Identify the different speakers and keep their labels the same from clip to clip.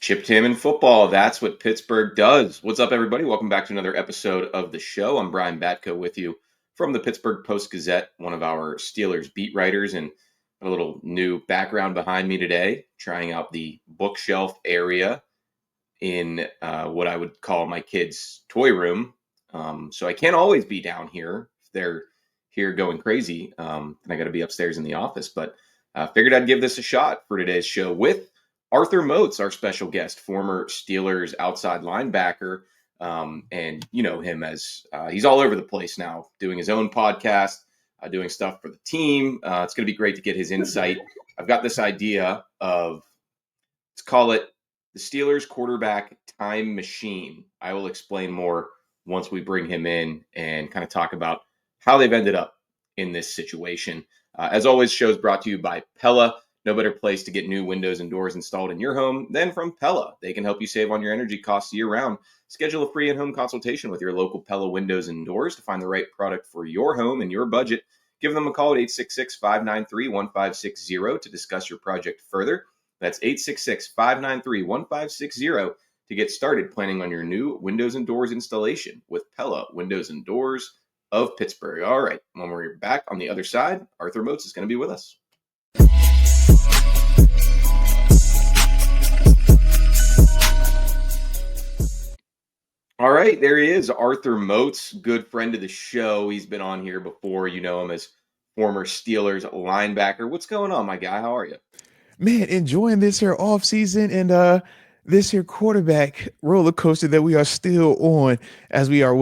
Speaker 1: Chip Tim in football. That's what Pittsburgh does. What's up, everybody? Welcome back to another episode of the show. I'm Brian Batko with you from the Pittsburgh Post-Gazette, one of our Steelers beat writers, and a little new background behind me today, trying out the bookshelf area in what I would call my kids' toy room. So I can't always be down here if they're here going crazy. And I got to be upstairs in the office, but figured I'd give this a shot for today's show with Arthur Moats, our special guest, former Steelers outside linebacker. And you know him as he's all over the place now, doing his own podcast, doing stuff for the team. It's going to be great to get his insight. I've got this idea of, let's call it the Steelers quarterback time machine. I will explain more once we bring him in and kind of talk about how they've ended up in this situation. As always, show's brought to you by Pella. No better place to get new windows and doors installed in your home than from Pella. They can help you save on your energy costs year-round. Schedule a free in-home consultation with your local Pella Windows and Doors to find the right product for your home and your budget. Give them a call at 866-593-1560 to discuss your project further. That's 866-593-1560 to get started planning on your new windows and doors installation with Pella Windows and Doors of Pittsburgh. All right, when we're back on the other side, Arthur Moats is going to be with us. All right, there he is, Arthur Moats, good friend of the show. He's been on here before. You know him as former Steelers linebacker. What's going on, my guy? How are you?
Speaker 2: Man, enjoying this here off season and this here quarterback roller coaster that we are still on as we are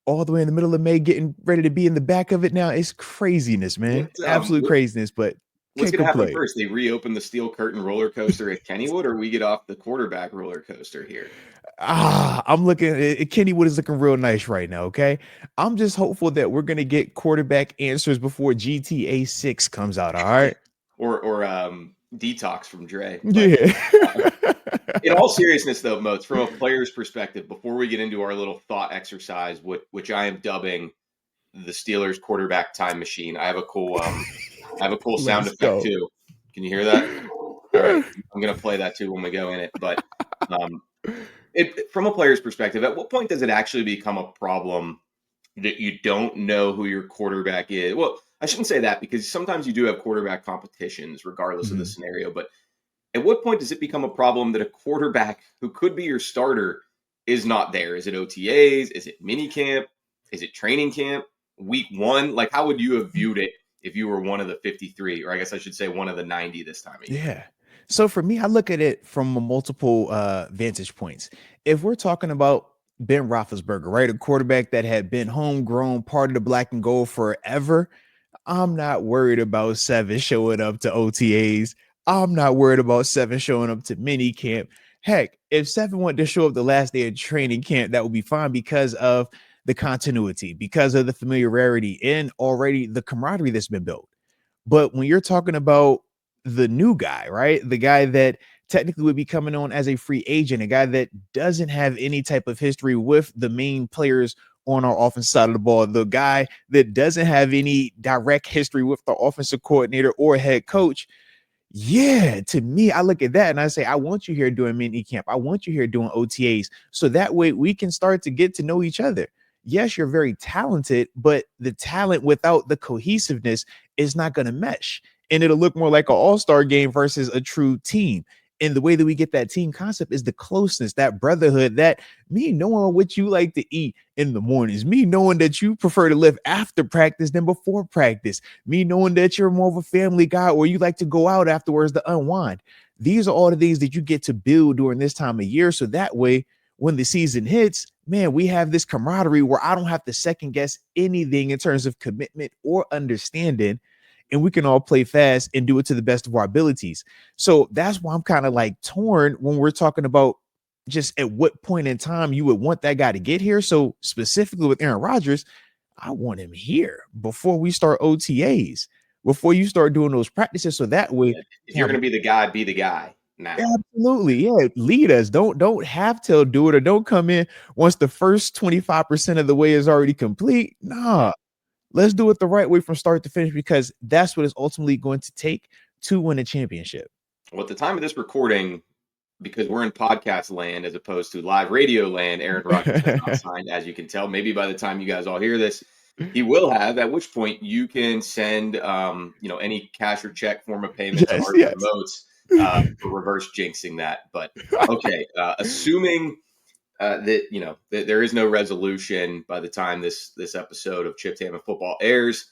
Speaker 2: all the way in the middle of May, getting ready to be in the back of it now. It's craziness, man. Absolute craziness, but
Speaker 1: what's
Speaker 2: can't
Speaker 1: going to happen
Speaker 2: complain.
Speaker 1: first? They reopen the steel curtain roller coaster at Kennywood, or we get off the quarterback roller coaster here?
Speaker 2: I'm looking at Kennywood is looking real nice right now. Okay. I'm just hopeful that we're going to get quarterback answers before GTA 6 comes out. All right.
Speaker 1: or Detox from Dre. But,
Speaker 2: yeah.
Speaker 1: In all seriousness, though, Moats, from a player's perspective, before we get into our little thought exercise, which I am dubbing the Steelers quarterback time machine, I have a cool sound effect too. Can you hear that? All right, I'm gonna play that too when we go in it. But from a player's perspective, at what point does it actually become a problem that you don't know who your quarterback is? Well, I shouldn't say that, because sometimes you do have quarterback competitions regardless of the scenario. But at what point does it become a problem that a quarterback who could be your starter is not there? Is it OTAs? Is it minicamp? Is it training camp? Week one? Like, how would you have viewed it if you were one of the 53, or I guess I should say one of the 90 this time of year?
Speaker 2: Yeah. So for me, I look at it from multiple vantage points. If we're talking about Ben Roethlisberger, right, a quarterback that had been homegrown, part of the black and gold forever, I'm not worried about 7 showing up to OTAs. I'm not worried about 7 showing up to mini camp. Heck, if 7 wanted to show up the last day of training camp, that would be fine because of the continuity, because of the familiarity, and already the camaraderie that's been built. But when you're talking about the new guy, right, the guy that technically would be coming on as a free agent, a guy that doesn't have any type of history with the main players on our offensive side of the ball, the guy that doesn't have any direct history with the offensive coordinator or head coach. Yeah, to me, I look at that and I say, I want you here doing mini camp. I want you here doing OTAs. So that way we can start to get to know each other. Yes, you're very talented, but the talent without the cohesiveness is not going to mesh. And it'll look more like an all-star game versus a true team. And the way that we get that team concept is the closeness, that brotherhood, that me knowing what you like to eat in the mornings, me knowing that you prefer to live after practice than before practice, me knowing that you're more of a family guy or you like to go out afterwards to unwind. These are all the things that you get to build during this time of year. So that way, when the season hits, man, we have this camaraderie where I don't have to second guess anything in terms of commitment or understanding. And we can all play fast and do it to the best of our abilities. So that's why I'm kind of like torn when we're talking about just at what point in time you would want that guy to get here. So specifically with Aaron Rodgers, I want him here before we start OTAs, before you start doing those practices. So that way,
Speaker 1: if you're going to be the guy, be the guy now.
Speaker 2: Absolutely. Yeah. Lead us. Don't have to do it, or don't come in once the first 25% of the way is already complete. Nah. Let's do it the right way from start to finish, because that's what it's ultimately going to take to win a championship.
Speaker 1: Well, at the time of this recording, because we're in podcast land as opposed to live radio land, Aaron Rodgers has not signed, as you can tell. Maybe by the time you guys all hear this, he will have, at which point you can send any cash or check form of payment to
Speaker 2: Yes,
Speaker 1: Arthur
Speaker 2: yes.
Speaker 1: Moats for reverse jinxing that. But okay, assuming that there is no resolution by the time this episode of Chipped Ham and Football airs,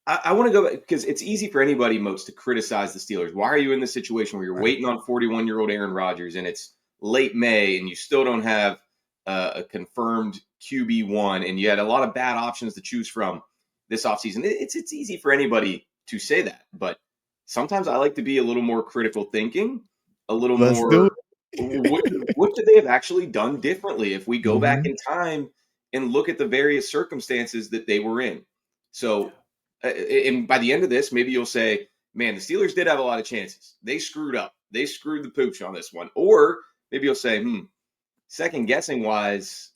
Speaker 1: I want to go because it's easy for anybody, Moats, to criticize the Steelers. Why are you in this situation where you're
Speaker 2: Right.
Speaker 1: waiting on 41-year-old Aaron Rodgers and it's late May and you still don't have a confirmed QB1 and you had a lot of bad options to choose from this offseason? It's easy for anybody to say that, but sometimes I like to be a little more critical thinking, a little
Speaker 2: Let's do
Speaker 1: more.
Speaker 2: it.
Speaker 1: What could they have actually done differently if we go back
Speaker 2: Mhm.
Speaker 1: in time and look at the various circumstances that they were in? So and by the end of this, maybe you'll say, man, the Steelers did have a lot of chances. They screwed up. They screwed the pooch on this one. Or maybe you'll say, second guessing wise,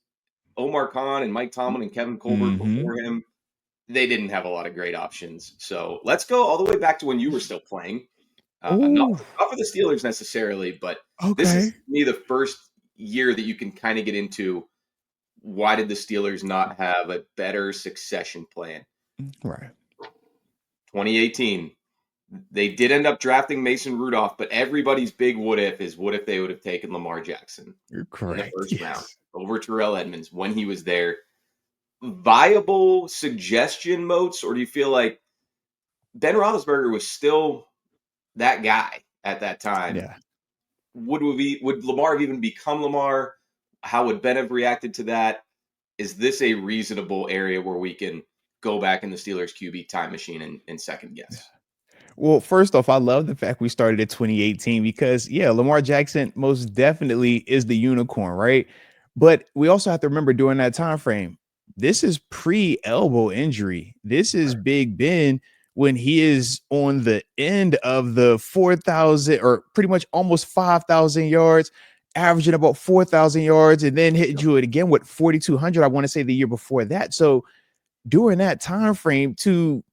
Speaker 1: Omar Khan and Mike Tomlin and Kevin Colbert
Speaker 2: Mhm.
Speaker 1: before him, they didn't have a lot of great options. So let's go all the way back to when you were still playing.
Speaker 2: Ooh,
Speaker 1: Not for the Steelers necessarily, but this is
Speaker 2: okay.
Speaker 1: to me the first year that you can kind of get into why did the Steelers not have a better succession plan?
Speaker 2: Right.
Speaker 1: 2018. They did end up drafting Mason Rudolph, but everybody's big what if is what if they would have taken Lamar Jackson
Speaker 2: You're
Speaker 1: in the
Speaker 2: correct.
Speaker 1: first round
Speaker 2: Yes.
Speaker 1: over Terrell Edmonds when he was there. Viable suggestion, Moats, or do you feel like Ben Roethlisberger was still that guy at that time?
Speaker 2: Yeah.
Speaker 1: Would Lamar have even become Lamar? How would Ben have reacted to that? Is this a reasonable area where we can go back in the Steelers QB time machine and second guess?
Speaker 2: Well, first off, I love the fact we started at 2018 because, yeah, Lamar Jackson most definitely is the unicorn, right? But we also have to remember during that time frame, this is pre-elbow injury. This is Big Ben when he is on the end of the 4,000 or pretty much almost 5,000 yards, averaging about 4,000 yards, and then hitting you it again with 4,200. I want to say the year before that. So during that time frame, to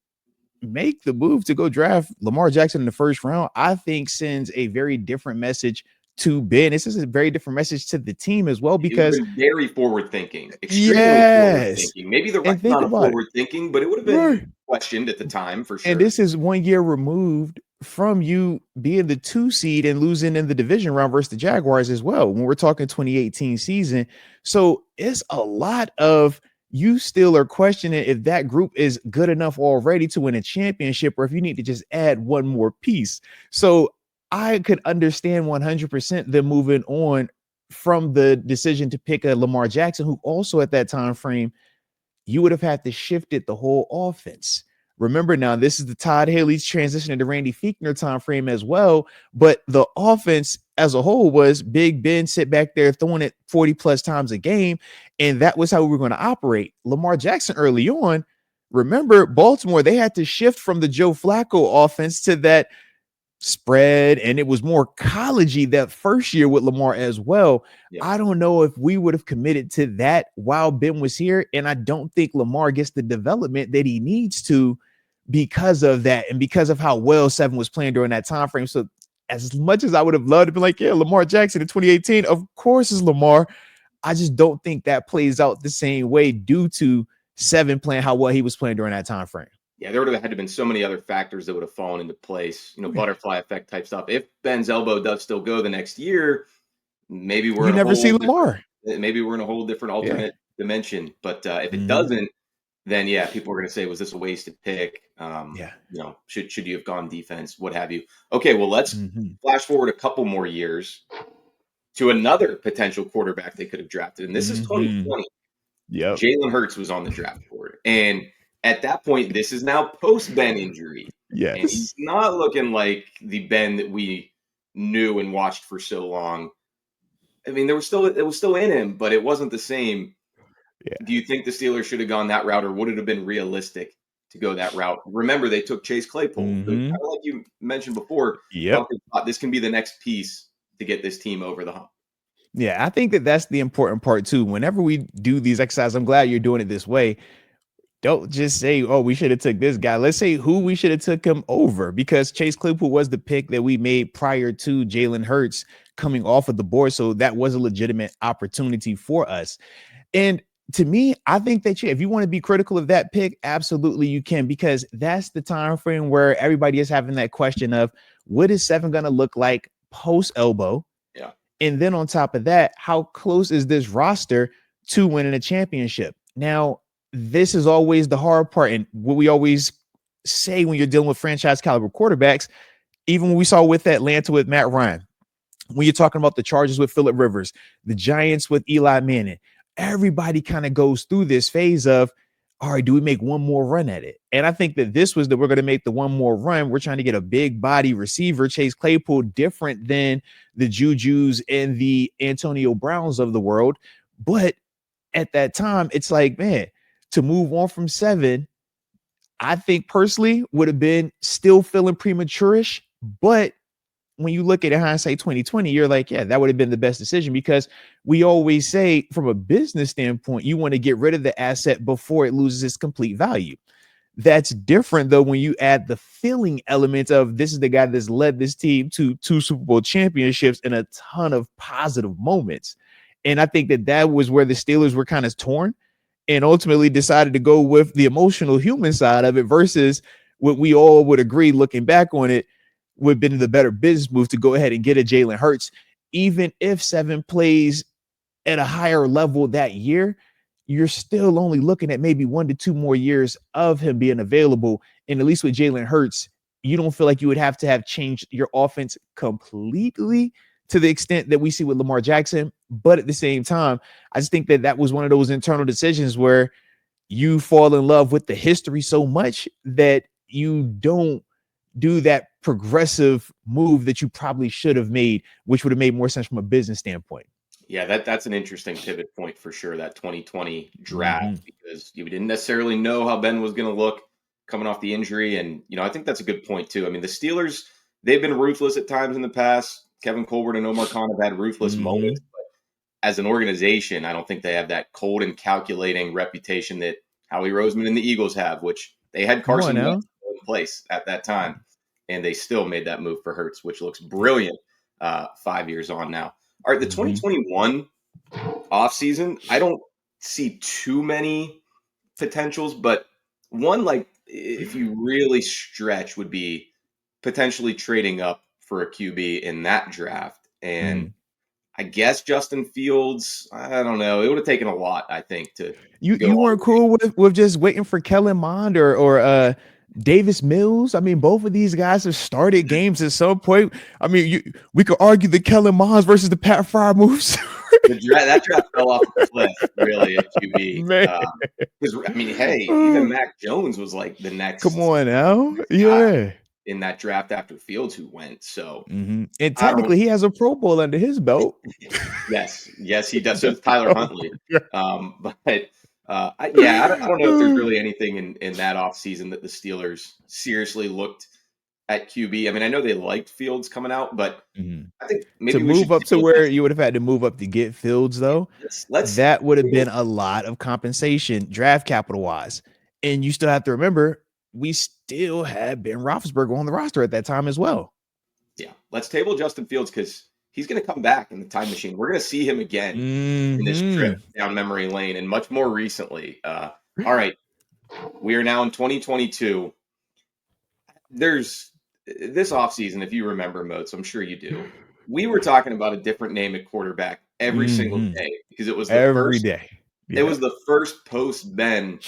Speaker 2: make the move to go draft Lamar Jackson in the first round, I think sends a very different message to Ben. This is a very different message to the team as well
Speaker 1: It would have
Speaker 2: because
Speaker 1: been very forward thinking, extremely forward
Speaker 2: yes,
Speaker 1: thinking. Maybe the right
Speaker 2: and think
Speaker 1: amount of
Speaker 2: about it,
Speaker 1: forward thinking, but it would have been
Speaker 2: right?
Speaker 1: questioned at the time for
Speaker 2: And
Speaker 1: sure.
Speaker 2: this is 1 year removed from you being the 2 seed and losing in the division round versus the Jaguars as well, when we're talking 2018 season. So it's a lot of you still are questioning if that group is good enough already to win a championship or if you need to just add one more piece. So I could understand 100% them moving on from the decision to pick a Lamar Jackson, who also at that time frame you would have had to shift it the whole offense. Remember now, this is the Todd Haley's transitioning to Randy Fichtner time frame as well. But the offense as a whole was Big Ben sit back there throwing it 40 plus times a game. And that was how we were going to operate. Lamar Jackson early on, remember Baltimore, they had to shift from the Joe Flacco offense to that spread, and it was more collegey that first year with Lamar as well.
Speaker 1: Yeah.
Speaker 2: I don't know if we would have committed to that while Ben was here, and I don't think Lamar gets the development that he needs to because of that and because of how well Seven was playing during that time frame. So as much as I would have loved to be like, yeah, Lamar Jackson in 2018, of course is Lamar. I just don't think that plays out the same way due to Seven playing how well he was playing during that time frame.
Speaker 1: Yeah, there would have had to been so many other factors that would have fallen into place,
Speaker 2: Yeah.
Speaker 1: butterfly effect type stuff. If Ben's elbow does still go the next year, maybe we're
Speaker 2: You
Speaker 1: in a
Speaker 2: never see
Speaker 1: whole different
Speaker 2: Lamar.
Speaker 1: alternate
Speaker 2: Yeah.
Speaker 1: dimension. But if it
Speaker 2: Mhm.
Speaker 1: doesn't, then yeah, people are going to say, was this a wasted pick?
Speaker 2: Yeah.
Speaker 1: Should you have gone defense? What have you? Okay, well, let's
Speaker 2: Mhm.
Speaker 1: flash forward a couple more years to another potential quarterback they could have drafted, and this is
Speaker 2: Mhm.
Speaker 1: 2020.
Speaker 2: Yep.
Speaker 1: Jalen Hurts was on the draft board, and at that point, this is now post Ben injury, and he's
Speaker 2: Yes.
Speaker 1: not looking like the Ben that we knew and watched for so long. I mean, it was still in him, but it wasn't the same.
Speaker 2: Yeah.
Speaker 1: Do you think the Steelers should have gone that route, or would it have been realistic to go that route? Remember, they took Chase Claypool, who, kind
Speaker 2: Mhm.
Speaker 1: of like you mentioned before,
Speaker 2: Yep.
Speaker 1: probably thought this can be the next piece to get this team over the hump.
Speaker 2: Yeah, I think that that's the important part too. Whenever we do these exercises, I'm glad you're doing it this way. don't just say, oh, we should have took this guy. Let's say who we should have took him over, because Chase Claypool was the pick that we made prior to Jalen Hurts coming off of the board. So that was a legitimate opportunity for us. And to me, I think that if you want to be critical of that pick, absolutely you can, because that's the time frame where everybody is having that question of what is 7 going to look like post elbow?
Speaker 1: Yeah.
Speaker 2: And then on top of that, how close is this roster to winning a championship? Now, this is always the hard part. And what we always say when you're dealing with franchise caliber quarterbacks, even when we saw with Atlanta with Matt Ryan, when you're talking about the Chargers with Phillip Rivers, the Giants with Eli Manning, everybody kind of goes through this phase of, all right, do we make one more run at it? And I think that this was that we're going to make the one more run. We're trying to get a big body receiver, Chase Claypool, different than the Jujus and the Antonio Browns of the world. But at that time, it's like, man, to move on from 7, I think personally would have been still feeling premature-ish. But when you look at it, hindsight 2020, you're like, yeah, that would have been the best decision, because we always say from a business standpoint, you want to get rid of the asset before it loses its complete value. That's different, though, when you add the feeling element of this is the guy that's led this team to 2 Super Bowl championships and a ton of positive moments. And I think that that was where the Steelers were kind of torn and ultimately decided to go with the emotional human side of it versus what we all would agree, looking back on it, would have been the better business move to go ahead and get a Jalen Hurts. Even if 7 plays at a higher level that year, you're still only looking at maybe 1 to 2 more years of him being available. And at least with Jalen Hurts, you don't feel like you would have to have changed your offense completely to the extent that we see with Lamar Jackson. But at the same time, I just think that that was one of those internal decisions where you fall in love with the history so much that you don't do that progressive move that you probably should have made, which would have made more sense from a business standpoint.
Speaker 1: Yeah, that's an interesting pivot point for sure, that 2020
Speaker 2: Mm-hmm.
Speaker 1: draft, because you didn't necessarily know how Ben was going to look coming off the injury. And, I think that's a good point, too. I mean, the Steelers, they've been ruthless at times in the past. Kevin Colbert and Omar Khan have had ruthless
Speaker 2: Mm-hmm.
Speaker 1: moments. But as an organization, I don't think they have that cold and calculating reputation that Howie Roseman and the Eagles have, which they had
Speaker 2: Come on
Speaker 1: Carson
Speaker 2: now.
Speaker 1: Wentz in place at that time. And they still made that move for Hurts, which looks brilliant 5 years on now. All right, the
Speaker 2: Mm-hmm.
Speaker 1: 2021 offseason, I don't see too many potentials, but one, like, if you really stretch, would be potentially trading up for a QB in that draft.
Speaker 2: Mm-hmm.
Speaker 1: And I guess Justin Fields, I don't know. It would have taken a lot, I think, to go
Speaker 2: You
Speaker 1: all
Speaker 2: weren't
Speaker 1: the way.
Speaker 2: cool with just waiting for Kellen Mond or Davis Mills. I mean, both of these guys have started games at some point. I mean, we could argue the Kellen Monds versus the Pat Fryer moves.
Speaker 1: That draft fell off a cliff, really, at QB.
Speaker 2: Man,
Speaker 1: Because, I mean, hey, even
Speaker 2: oh,
Speaker 1: Mac Jones was like the
Speaker 2: come
Speaker 1: next
Speaker 2: on now.
Speaker 1: guy
Speaker 2: Yeah.
Speaker 1: in that draft after Fields who went. So
Speaker 2: Mm-hmm. And
Speaker 1: I don't.
Speaker 2: technically, he has a Pro Bowl under his belt.
Speaker 1: Yes, he does. So does Tyler
Speaker 2: Oh
Speaker 1: Huntley.
Speaker 2: my
Speaker 1: But yeah, I don't know if there's
Speaker 2: God.
Speaker 1: really anything in that offseason that the Steelers seriously looked at QB. I mean, I know they liked Fields coming out, but
Speaker 2: Mhm.
Speaker 1: I think
Speaker 2: To
Speaker 1: maybe we should
Speaker 2: move up to
Speaker 1: table
Speaker 2: where
Speaker 1: this.
Speaker 2: you would have had to move up to get Fields, though,
Speaker 1: Let's
Speaker 2: that would have been
Speaker 1: table.
Speaker 2: a lot of compensation draft capital wise. And you still have to remember, we still had Ben Roethlisberger on the roster at that time as well.
Speaker 1: Yeah, let's table Justin Fields because he's going to come back in the time machine. We're going to see him again in this trip
Speaker 2: Mm-hmm.
Speaker 1: down memory lane and much more recently. All right, we are now in 2022. There's this offseason, if you remember, Moats, I'm sure you do. We were talking about a different name at quarterback every single
Speaker 2: Mm-hmm.
Speaker 1: day because it was the
Speaker 2: Every
Speaker 1: first
Speaker 2: day.
Speaker 1: it
Speaker 2: Yeah.
Speaker 1: was the first post Ben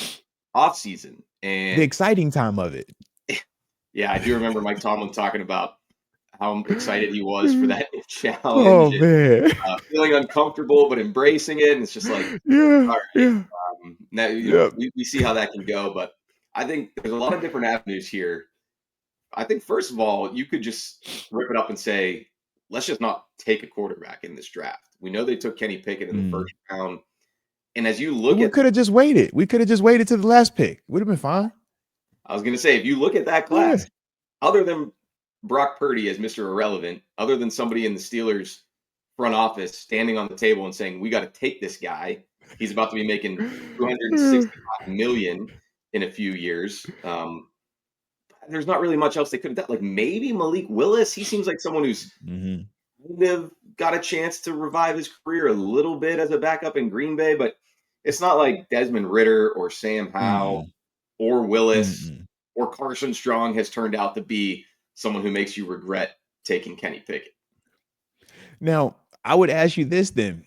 Speaker 1: offseason.
Speaker 2: The
Speaker 1: And
Speaker 2: exciting time of it.
Speaker 1: yeah, I do remember Mike Tomlin talking about how excited he was for that new challenge
Speaker 2: Oh
Speaker 1: and
Speaker 2: man.
Speaker 1: feeling uncomfortable but embracing it. And it's just like,
Speaker 2: Yeah.
Speaker 1: all right,
Speaker 2: Yeah.
Speaker 1: now
Speaker 2: Yeah.
Speaker 1: we see how that can go. But I think there's a lot of different avenues here. I think first of all, you could just rip it up and say, let's just not take a quarterback in this draft. We know they took Kenny Pickett in the
Speaker 2: Mm.
Speaker 1: first round. And as you look
Speaker 2: We
Speaker 1: at,
Speaker 2: could have just waited. We could have just waited to the last pick. Would have been fine.
Speaker 1: I was going to say, if you look at that
Speaker 2: Yeah.
Speaker 1: class, other than Brock Purdy as Mr. Irrelevant, other than somebody in the Steelers front office standing on the table and saying, we got to take this guy. He's about to be making 265 million in a few years. There's not really much else they could have done. Like maybe Malik Willis. He seems like someone who's kind of got a chance to revive his career a little bit as a backup in Green Bay, but it's not like Desmond Ridder or Sam Howell or Willis or Carson Strong has turned out to be someone who makes you regret taking Kenny Pickett.
Speaker 2: Now, I would ask you this then,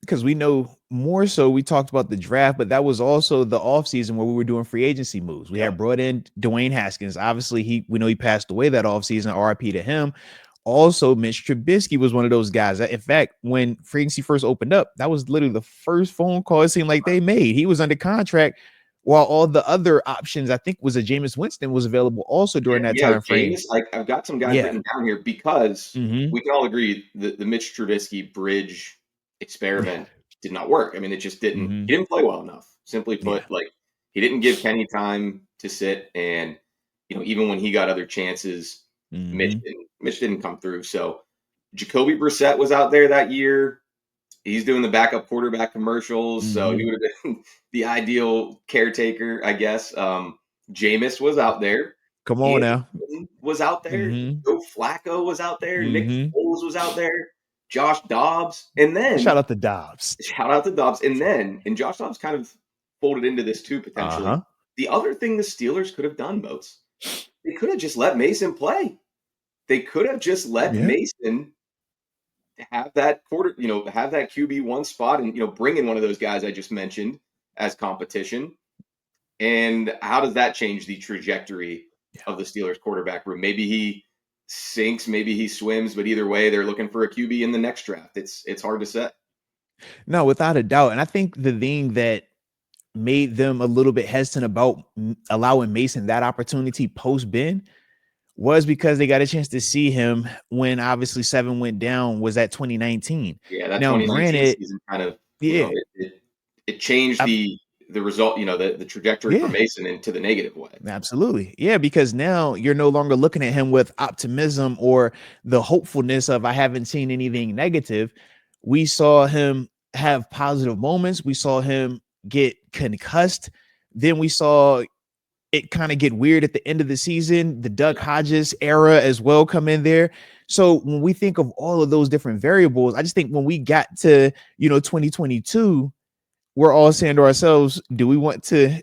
Speaker 2: because we know more so we talked about the draft, but that was also the offseason where we were doing free agency moves. We had brought in Dwayne Haskins. Obviously, we know he passed away that offseason, RIP to him. Also, Mitch Trubisky was one of those guys that, in fact, when free agency first opened up, that was literally the first phone call it seemed like they made. He was under contract while all the other options, I think, was a Jameis Winston was available also during that time frame.
Speaker 1: Jameis, I've got some guys written down here because we can all agree that the Mitch Trubisky bridge experiment did not work. I mean, it just didn't. He didn't play well enough. Simply put, like he didn't give Kenny time to sit, and even when he got other chances, Mitch didn't come through. So Jacoby Brissett was out there that year. He's doing the backup quarterback commercials, so he would have been the ideal caretaker, I guess. Jameis was out there.
Speaker 2: Come on now.
Speaker 1: Was out there. Joe Flacco was out there. Nick Foles was out there. Josh Dobbs. And then
Speaker 2: shout out to Dobbs.
Speaker 1: And then, and Josh Dobbs kind of folded into this too, potentially. The other thing the Steelers could have done, Moats, they could have just let Mason play. They could have just let Mason have that have that QB1 spot and, bring in one of those guys I just mentioned as competition. And how does that change the trajectory of the Steelers quarterback room? Maybe he sinks, maybe he swims, but either way, they're looking for a QB in the next draft. It's hard to say.
Speaker 2: No, without a doubt. And I think the thing that made them a little bit hesitant about allowing Mason that opportunity post Ben was because they got a chance to see him when obviously 7 went down was at 2019.
Speaker 1: Yeah, that 2019 season kind of it changed the result, the trajectory for Mason into the negative way.
Speaker 2: Absolutely. Yeah, because now you're no longer looking at him with optimism or the hopefulness of I haven't seen anything negative. We saw him have positive moments. We saw him get concussed. Then we saw it kind of get weird at the end of the season. The Doug Hodges era as well come in there. So when we think of all of those different variables, I just think when we got to, 2022, we're all saying to ourselves, do we want to,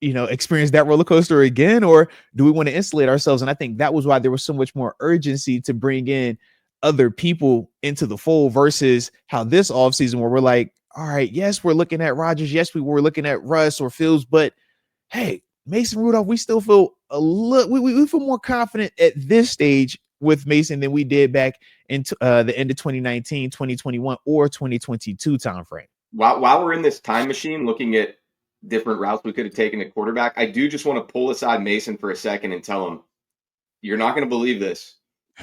Speaker 2: experience that roller coaster again, or do we want to insulate ourselves? And I think that was why there was so much more urgency to bring in other people into the fold versus how this offseason where we're like, all right, yes, we're looking at Rodgers. Yes, we were looking at Russ or Fields, but hey, Mason Rudolph, we still feel a little, we feel more confident at this stage with Mason than we did back into the end of 2019, 2021, or 2022 timeframe.
Speaker 1: While we're in this time machine looking at different routes we could have taken at quarterback, I do just want to pull aside Mason for a second and tell him, you're not going to believe this.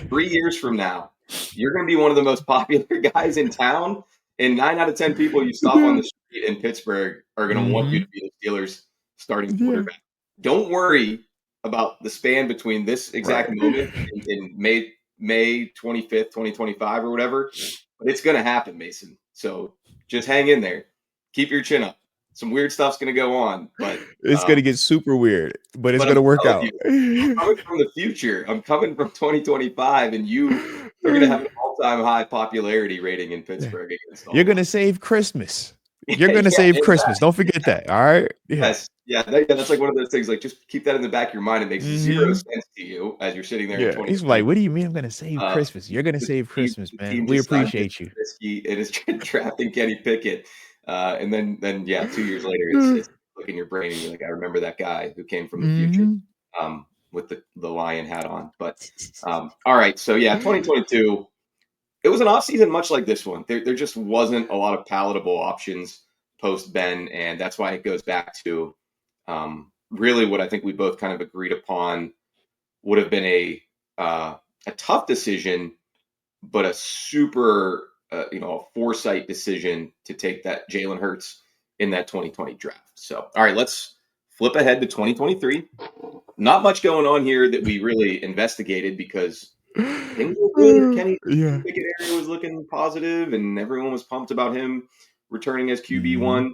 Speaker 1: 3 years from now, you're going to be one of the most popular guys in town, and 9 out of 10 people you stop on the street in Pittsburgh are going to want you to be the Steelers' starting quarterback. Don't worry about the span between this exact moment in May 25th, 2025 or whatever, but it's going to happen, Mason. So just hang in there. Keep your chin up. Some weird stuff's going to go on, but
Speaker 2: it's going to get super weird, but it's going to work out.
Speaker 1: I'm coming from the future. I'm coming from 2025, and you are going to have an all-time high popularity rating in Pittsburgh.
Speaker 2: You're going to save Christmas. You're going to save Christmas. Don't forget that. All right.
Speaker 1: Yes. Yeah. That's like one of those things. Like, just keep that in the back of your mind. It makes zero sense to you as you're sitting there.
Speaker 2: Yeah. He's like, what do you mean I'm going to save Christmas? You're going to save Christmas, man. We appreciate you.
Speaker 1: It is drafting Kenny Pickett. And then 2 years later, it's like in your brain and you're like, I remember that guy who came from the future with the lion hat on. But all right. So 2022. It was an offseason much like this one. There just wasn't a lot of palatable options post Ben, and that's why it goes back to really what I think we both kind of agreed upon would have been a tough decision, but a super a foresight decision to take that Jalen Hurts in that 2020 draft. So, all right, let's flip ahead to 2023. Not much going on here that we really investigated because things were good. Kenny Pickett area was looking positive, and everyone was pumped about him returning as QB1.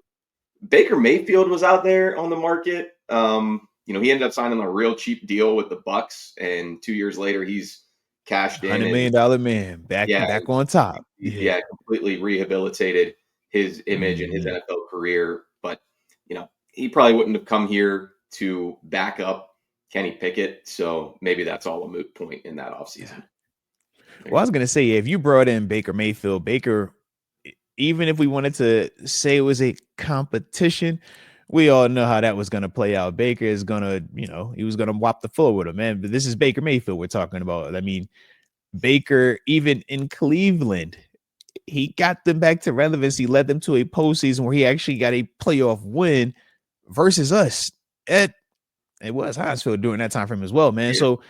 Speaker 1: Baker Mayfield was out there on the market. He ended up signing a real cheap deal with the Bucks, and 2 years later, he's cashed in
Speaker 2: $100
Speaker 1: and
Speaker 2: million man
Speaker 1: yeah,
Speaker 2: back on top. Yeah.
Speaker 1: completely rehabilitated his image and his
Speaker 2: Mhm.
Speaker 1: NFL career. But he probably wouldn't have come here to back up Kenny Pickett, so maybe that's all a moot point in that
Speaker 2: Yeah.
Speaker 1: offseason.
Speaker 2: Well, I was gonna say, if you brought in Baker Mayfield, even if we wanted to say it was a competition, we all know how that was gonna play out. Baker is gonna, he was gonna whop the floor with him, man. But this is Baker Mayfield we're talking about. I mean, Baker, even in Cleveland, he got them back to relevancy, led them to a postseason where he actually got a playoff win versus us. It was Hinesfield during that time frame as well, man.
Speaker 1: Yeah.
Speaker 2: So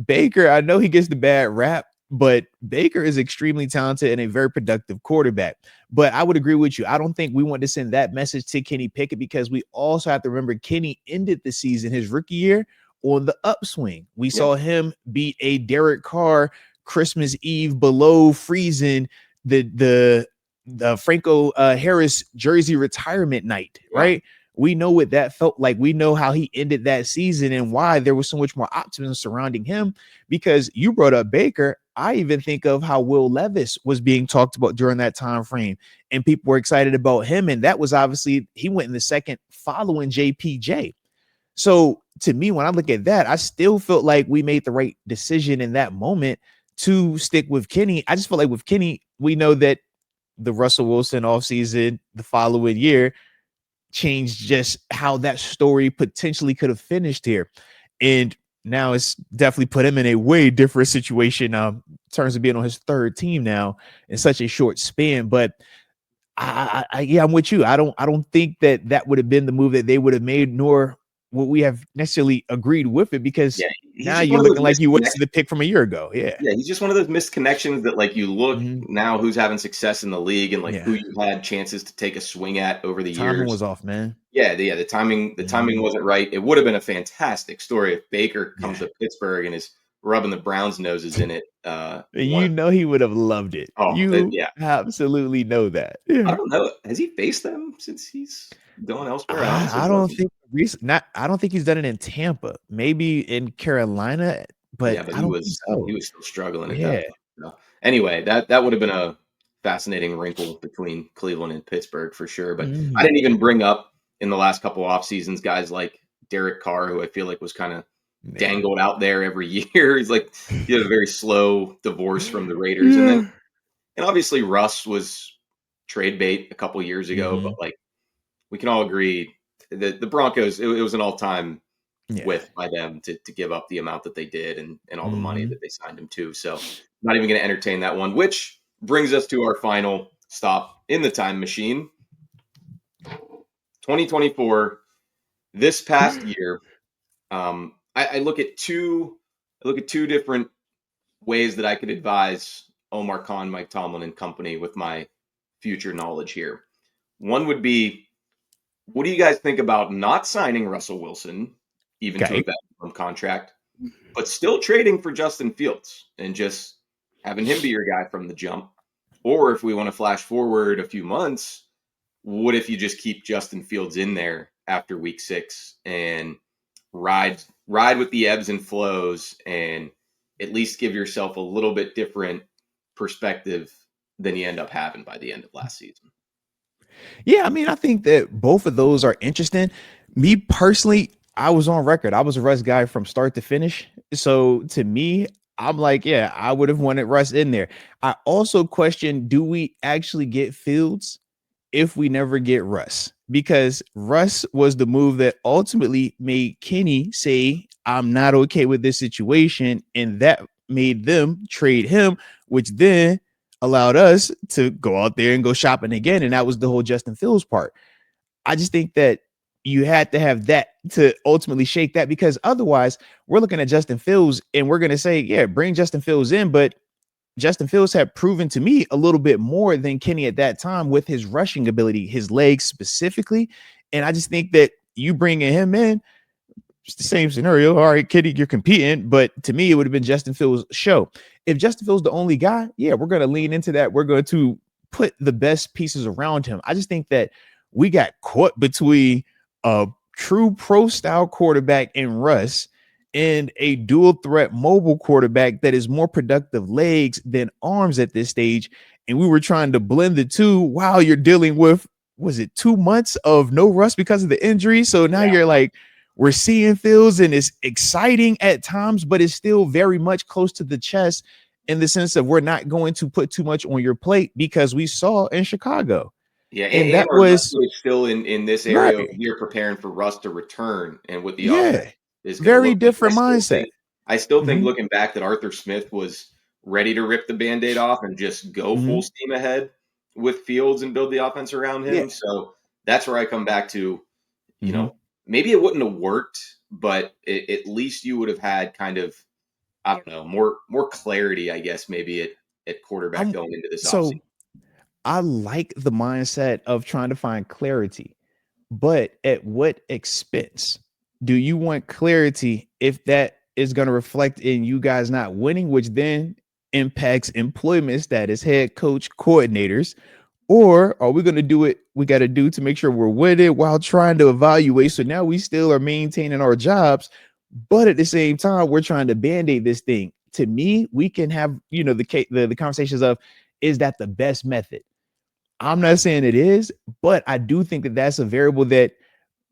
Speaker 2: Baker, I know he gets the bad rap, but Baker is extremely talented and a very productive quarterback. But I would agree with you. I don't think we want to send that message to Kenny Pickett, because we also have to remember Kenny ended the season, his rookie year, on the upswing. We
Speaker 1: Yeah.
Speaker 2: saw him beat a Derek Carr Christmas Eve below freezing, the Franco Harris jersey retirement night,
Speaker 1: Yeah.
Speaker 2: right? We know what that felt like. We know how he ended that season and why there was so much more optimism surrounding him. Because you brought up Baker, I even think of how Will Levis was being talked about during that time frame, and people were excited about him. And that was obviously, he went in the second following JPJ. So to me, when I look at that, I still felt like we made the right decision in that moment to stick with Kenny. I just feel like with Kenny, we know that the Russell Wilson offseason the following year changed just how that story potentially could have finished here. And now it's definitely put him in a way different situation in terms of being on his third team now in such a short span. But yeah, I'm with you. I don't think that would have been the move that they would have made, nor would we have necessarily agreed with it, because
Speaker 1: Yeah, he's
Speaker 2: now
Speaker 1: just
Speaker 2: you're
Speaker 1: one of those
Speaker 2: looking like you
Speaker 1: misconnections.
Speaker 2: wasted the pick from a year ago. Yeah.
Speaker 1: Yeah, he's just one of those missed connections that, like, you look
Speaker 2: Mhm.
Speaker 1: now who's having success in the league and, like,
Speaker 2: Yeah.
Speaker 1: who you had chances to take a swing at over the
Speaker 2: Timing
Speaker 1: years.
Speaker 2: was off, man.
Speaker 1: The timing
Speaker 2: Mhm.
Speaker 1: wasn't right. It would have been a fantastic story if Baker comes
Speaker 2: Yeah.
Speaker 1: to Pittsburgh and is rubbing the Browns' noses in it.
Speaker 2: You know he would have loved it. You
Speaker 1: Yeah.
Speaker 2: absolutely know that.
Speaker 1: I
Speaker 2: Yeah.
Speaker 1: don't know. Has he faced them since he's going elsewhere? I honestly
Speaker 2: I don't
Speaker 1: wasn't.
Speaker 2: think I don't think he's done it in Tampa. Maybe in Carolina,
Speaker 1: Yeah,
Speaker 2: but
Speaker 1: but
Speaker 2: I
Speaker 1: he
Speaker 2: don't think
Speaker 1: was
Speaker 2: so.
Speaker 1: he was still struggling at that
Speaker 2: Yeah.
Speaker 1: point. Anyway, that would have been a fascinating wrinkle between Cleveland and Pittsburgh for sure. But I
Speaker 2: Mhm.
Speaker 1: didn't even bring up in the last couple off seasons guys like Derek Carr, who I feel like was kind of
Speaker 2: Yeah.
Speaker 1: dangled out there every year. He had a very slow divorce from the Raiders, and then
Speaker 2: Yeah.
Speaker 1: and obviously Russ was trade bait a couple years ago. But
Speaker 2: Mhm.
Speaker 1: like we can all agree that the Broncos, it was an all time
Speaker 2: Yeah.
Speaker 1: with by them to give up the amount that they did and all the money that
Speaker 2: Mhm.
Speaker 1: they signed him to. So not even going to entertain that one, which brings us to our final stop in the time machine. 2024, this past year, I look at two different ways that I could advise Omar Khan, Mike Tomlin, and company with my future knowledge here. One would be, what do you guys think about not signing Russell Wilson, even to a
Speaker 2: Okay.
Speaker 1: veteran contract, but still trading for Justin Fields and just having him be your guy from the jump? Or if we want to flash forward a few months, what if you just keep Justin Fields in there after week 6 and ride with the ebbs and flows and at least give yourself a little bit different perspective than you end up having by the end of last season?
Speaker 2: Yeah, I mean, I think that both of those are interesting. Me personally, I was on record. I was a Russ guy from start to finish. So to me, I'm like, yeah, I would have wanted Russ in there. I also question, do we actually get Fields if we never get Russ? Because Russ was the move that ultimately made Kenny say, I'm not okay with this situation. And that made them trade him, which then allowed us to go out there and go shopping again. And that was the whole Justin Fields part. I just think that you had to have that to ultimately shake that, because otherwise we're looking at Justin Fields and we're going to say, yeah, bring Justin Fields in. But Justin Fields had proven to me a little bit more than Kenny at that time with his rushing ability, his legs specifically. And I just think that you bringing him in, it's the same scenario. All right, Kenny, you're competing, but to me, it would have been Justin Fields' show. If Justin Fields the only guy, yeah, we're going to lean into that. We're going to put the best pieces around him. I just think that we got caught between a true pro style quarterback in Russ and a dual threat mobile quarterback that is more productive legs than arms at this stage. And we were trying to blend the two while you're dealing with, was it 2 months of no Russ because of the injury? So now you're like, we're seeing Fields and it's exciting at times, but it's still very much close to the chest in the sense of we're not going to put too much on your plate because we saw in Chicago.
Speaker 1: Yeah,
Speaker 2: And
Speaker 1: and
Speaker 2: that
Speaker 1: our
Speaker 2: was
Speaker 1: message still in this area of
Speaker 2: right.
Speaker 1: we're preparing for Russ to return and what the offense
Speaker 2: Yeah.
Speaker 1: is going to
Speaker 2: Very
Speaker 1: look like.
Speaker 2: different mindset.
Speaker 1: I still think
Speaker 2: Mhm.
Speaker 1: looking back that Arthur Smith was ready to rip the Band-Aid off and just go full
Speaker 2: Mhm.
Speaker 1: steam ahead with Fields and build the offense around
Speaker 2: Yeah.
Speaker 1: him. So that's where I come back to,
Speaker 2: Mhm.
Speaker 1: maybe it wouldn't have worked, but at least you would have had kind of, I don't know, more clarity, I guess, maybe at quarterback
Speaker 2: I'm
Speaker 1: going into this offseason.
Speaker 2: so I like the mindset of trying to find clarity, but at what expense? Do you want clarity if that is going to reflect in you guys not winning, which then impacts employment status, head coach, coordinators? Or are we going to do what we got to do to make sure we're winning while trying to evaluate? So now we still are maintaining our jobs, but at the same time, we're trying to band-aid this thing. To me, we can have, the conversations of, is that the best method? I'm not saying it is, but I do think that that's a variable that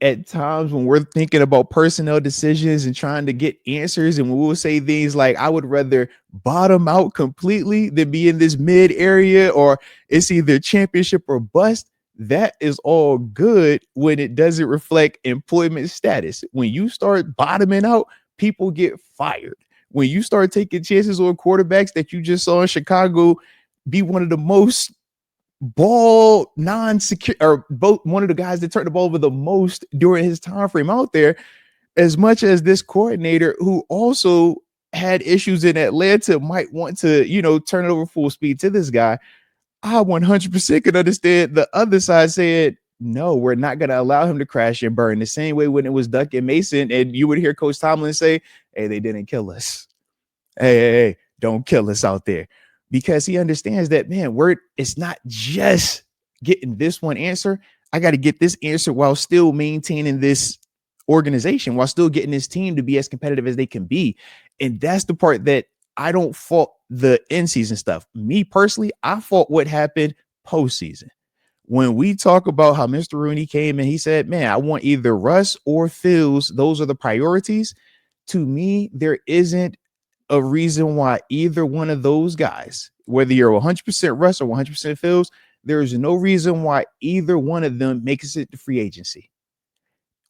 Speaker 2: at times when we're thinking about personnel decisions and trying to get answers, and we will say things like, I would rather bottom out completely than be in this mid area, or it's either championship or bust. That is all good when it doesn't reflect employment status. When you start bottoming out, people get fired. When you start taking chances on quarterbacks that you just saw in Chicago be one of the most ball non-secure, or both one of the guys that turned the ball over the most during his time frame out there, as much as this coordinator who also had issues in Atlanta might want to, turn it over full speed to this guy. I 100% could understand the other side said, no, we're not going to allow him to crash and burn the same way when it was Duck and Mason. And you would hear Coach Tomlin say, hey, they didn't kill us. Hey, don't kill us out there, because he understands that, man, it's not just getting this one answer. I got to get this answer while still maintaining this organization, while still getting this team to be as competitive as they can be. And that's the part that I don't fault the in season stuff. Me personally, I fault what happened postseason. When we talk about how Mr. Rooney came and he said, man, I want either Russ or Fields. Those are the priorities. To me, there isn't a reason why either one of those guys, whether you're 100% Russ or 100% Fields, there is no reason why either one of them makes it to free agency.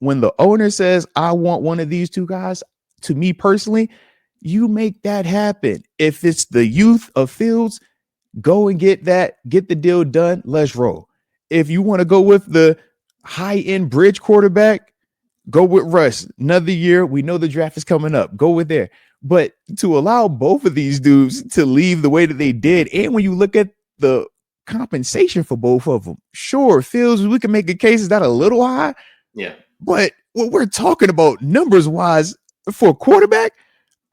Speaker 2: When the owner says, I want one of these two guys, to me personally, you make that happen. If it's the youth of Fields, go and get the deal done. Let's roll. If you want to go with the high end bridge quarterback, go with Russ. Another year. We know the draft is coming up. Go with there. But to allow both of these dudes to leave the way that they did, and when you look at the compensation for both of them, sure, Fields, we can make a case, is that a little high?
Speaker 1: Yeah.
Speaker 2: But what we're talking about numbers wise for a quarterback,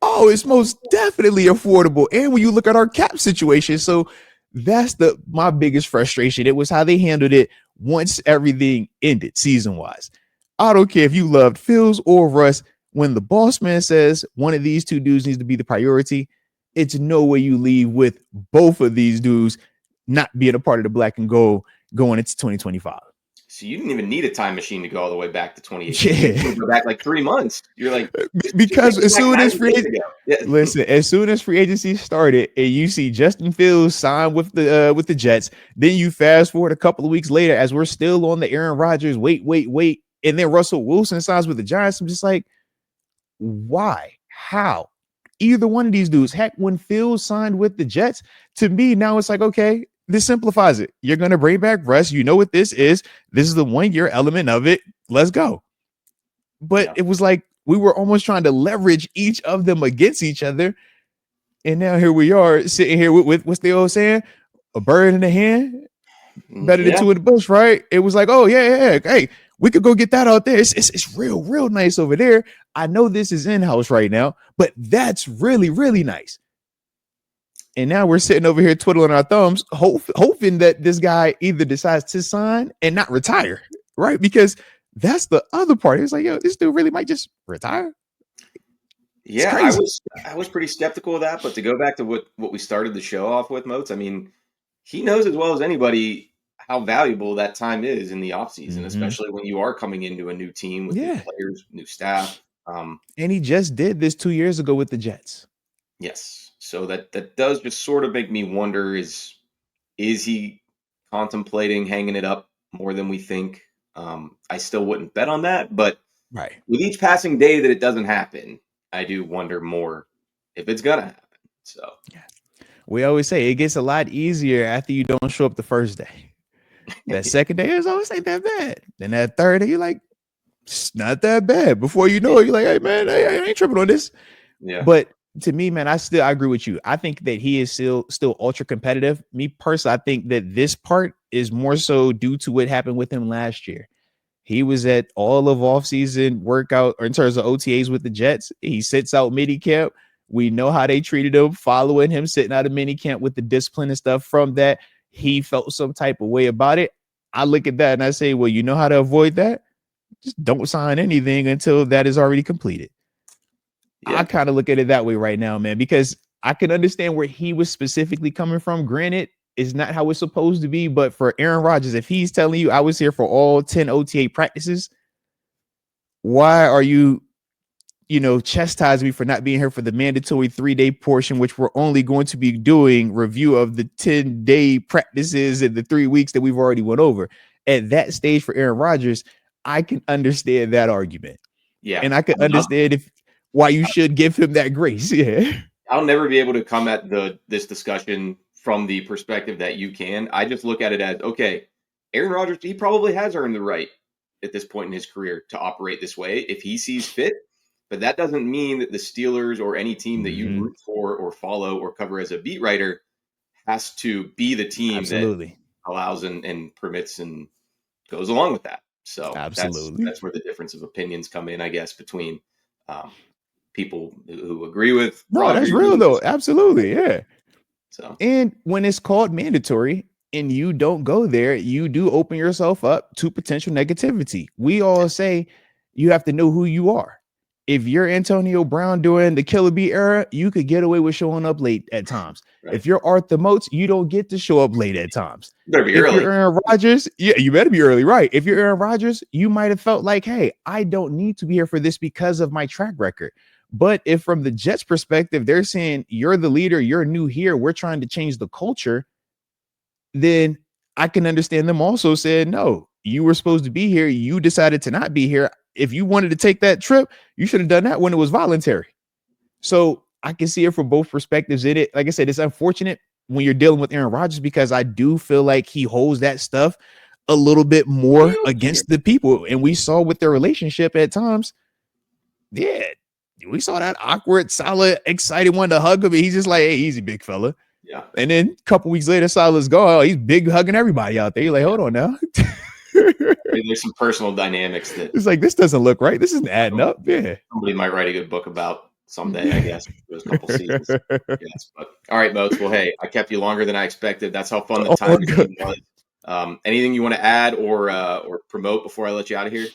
Speaker 2: oh, it's most definitely affordable. And when you look at our cap situation, so that's my biggest frustration. It was how they handled it once everything ended season wise. I don't care if you loved Fields or Russ. When the boss man says one of these two dudes needs to be the priority, it's no way you leave with both of these dudes not being a part of the black and gold going into 2025.
Speaker 1: So you didn't even need a time machine to go all the way back to 2018.
Speaker 2: Yeah.
Speaker 1: You go back like 3 months. You're like, just take
Speaker 2: Because
Speaker 1: me
Speaker 2: as
Speaker 1: back
Speaker 2: soon
Speaker 1: 90
Speaker 2: as free
Speaker 1: days ago. Yeah.
Speaker 2: listen, as soon as free agency started and you see Justin Fields sign with the Jets, then you fast forward a couple of weeks later as we're still on the Aaron Rodgers wait, and then Russell Wilson signs with the Giants. I'm just like, why? How? Either one of these dudes. Heck, when Fields signed with the Jets, to me now it's like, okay, this simplifies it. You're gonna bring back Russ. You know what this is. This is the 1 year element of it. Let's go. But
Speaker 1: Yeah.
Speaker 2: it was like we were almost trying to leverage each of them against each other. And now here we are sitting here with what's the old saying? A bird in the hand, better than
Speaker 1: Yeah.
Speaker 2: two in the bush, right? It was like, oh, yeah. Hey, we could go get that out there. It's real nice over there. I know this is in-house right now, but that's really nice. And now we're sitting over here twiddling our thumbs, hoping that this guy either decides to sign and not retire, right? Because That's the other part. It's like, yo, this dude really might just retire. It's
Speaker 1: Yeah,
Speaker 2: crazy.
Speaker 1: I was pretty skeptical of that, but to go back to what we started the show off with, Moats, I mean, he knows as well as anybody how valuable that time is in the offseason,
Speaker 2: Mm-hmm.
Speaker 1: especially when you are coming into a new team with new
Speaker 2: Yeah.
Speaker 1: players, new staff.
Speaker 2: And he just did this 2 years ago with the Jets.
Speaker 1: Yes. So that does just sort of make me wonder is he contemplating hanging it up more than we think? I still wouldn't bet on that, but
Speaker 2: Right.
Speaker 1: with each passing day that it doesn't happen, I do wonder more if it's gonna happen. So
Speaker 2: Yeah. We always say it gets a lot easier after you don't show up the first day. That second day is always ain't that bad. Then that third day, you're like, it's not that bad. Before you know it, you're like, hey man, I ain't tripping on this.
Speaker 1: yeah,
Speaker 2: But to me, man, I agree with you. I think that he is still ultra competitive. Me personally, I think that this part is more so due to what happened with him last year. He was at all of offseason workout or in terms of OTAs with the Jets. He sits out mini camp. We know how they treated him following him sitting out of mini camp with the discipline and stuff. From that, he felt some type of way about it. I look at that and I say, well, you know how to avoid that? Just don't sign anything until that is already completed. I
Speaker 1: yeah,
Speaker 2: kind of look at it that way right now, man, because I can understand where he was specifically coming from. Granted, it's not how it's supposed to be, but for Aaron Rodgers, if he's telling you I was here for all 10 OTA practices, why are you, chastising me for not being here for the mandatory 3-day portion, which we're only going to be doing review of the 10-day practices in the 3 weeks that we've already went over. At that stage for Aaron Rodgers, I can understand that argument.
Speaker 1: yeah.
Speaker 2: And I can understand why you should give him that grace. Yeah.
Speaker 1: I'll never be able to come at this discussion from the perspective that you can. I just look at it as okay, Aaron Rodgers, he probably has earned the right at this point in his career to operate this way if he sees fit. But that doesn't mean that the Steelers or any team that you
Speaker 2: Mm-hmm.
Speaker 1: root for or follow or cover as a beat writer has to be the team that
Speaker 2: Absolutely.
Speaker 1: allows and permits and goes along with that. So
Speaker 2: Absolutely.
Speaker 1: that's where the difference of opinions come in, I guess, between um, people who agree with
Speaker 2: No, that's
Speaker 1: Rodgers
Speaker 2: real
Speaker 1: and
Speaker 2: though. Absolutely. Yeah.
Speaker 1: so
Speaker 2: And when it's called mandatory and you don't go there, you do open yourself up to potential negativity. We all say you have to know who you are. If you're Antonio Brown during the Killer Bee era, you could get away with showing up late at times.
Speaker 1: right.
Speaker 2: If you're Arthur Moats, you don't get to show up late at times.
Speaker 1: You better be
Speaker 2: If you're
Speaker 1: early.
Speaker 2: Aaron Rodgers, yeah, you better be early, right? If you're Aaron Rodgers, you might have felt like, hey, I don't need to be here for this because of my track record. But if from the Jets perspective, they're saying you're the leader, you're new here, we're trying to change the culture, then I can understand them also saying, no, you were supposed to be here. You decided to not be here. If you wanted to take that trip, you should have done that when it was voluntary. So I can see it from both perspectives in it. Like I said, it's unfortunate when you're dealing with Aaron Rodgers because I do feel like he holds that stuff a little bit more against the people. And we saw with their relationship at times, yeah, we saw that awkward, solid, excited one to hug him. And he's just like, hey, easy, big fella.
Speaker 1: Yeah.
Speaker 2: And then a couple weeks later, Salah's gone. He's big hugging everybody out there. You're like, hold on now.
Speaker 1: I mean, there's some personal dynamics that
Speaker 2: It's like, this doesn't look right. This isn't adding up. Yeah.
Speaker 1: somebody might write a good book about someday, I guess, those couple seasons. Yes. But all right, Moats. Well, hey, I kept you longer than I expected. That's how fun the
Speaker 2: Oh,
Speaker 1: time machine was. Anything you want to add or promote before I let you out of here?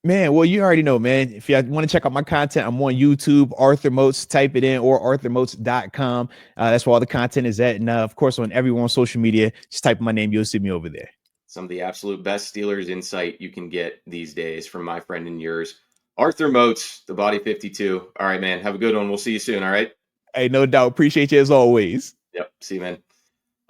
Speaker 2: man, well, you already know, man. If you want to check out my content, I'm on YouTube, Arthur Moats, type it in, or arthurmoats.com. That's where all the content is at. And of course, on everyone on social media, just type in my name, you'll see me over there.
Speaker 1: Some of the absolute best Steelers insight you can get these days from my friend and yours, Arthur Moats, the Body 52. All right, man. Have a good one. We'll see you soon. All right.
Speaker 2: Hey, no doubt. Appreciate you as always.
Speaker 1: Yep. See you, man.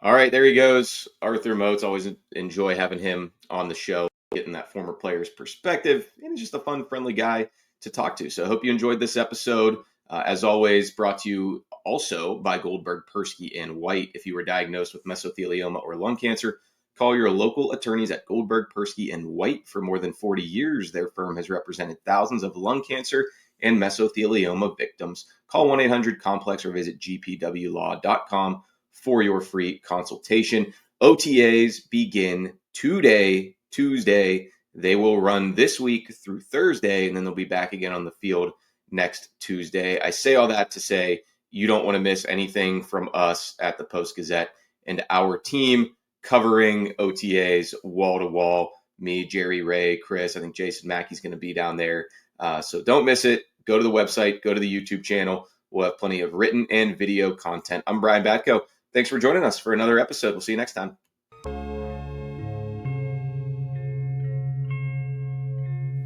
Speaker 1: All right. There he goes. Arthur Moats. Always enjoy having him on the show, getting that former player's perspective. And he's just a fun, friendly guy to talk to. So I hope you enjoyed this episode. As always, brought to you also by Goldberg, Persky, and White. If you were diagnosed with mesothelioma or lung cancer, call your local attorneys at Goldberg, Persky, and White. For more than 40 years, their firm has represented thousands of lung cancer and mesothelioma victims. Call 1-800-COMPLEX or visit gpwlaw.com for your free consultation. OTAs begin today, Tuesday. They will run this week through Thursday, and then they'll be back again on the field next Tuesday. I say all that to say you don't want to miss anything from us at the Post-Gazette and our team covering OTAs wall to wall, me, Jerry, Ray, Chris. I think Jason Mackey's going to be down there. So don't miss it. Go to the website, go to the YouTube channel. We'll have plenty of written and video content. I'm Brian Batko. Thanks for joining us for another episode. We'll see you next time.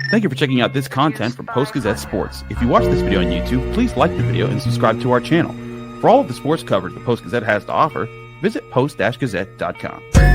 Speaker 3: Thank you for checking out this content from Post-Gazette Sports. If you watch this video on YouTube, please like the video and subscribe to our channel. For all of the sports coverage the Post-Gazette has to offer, visit post-gazette.com.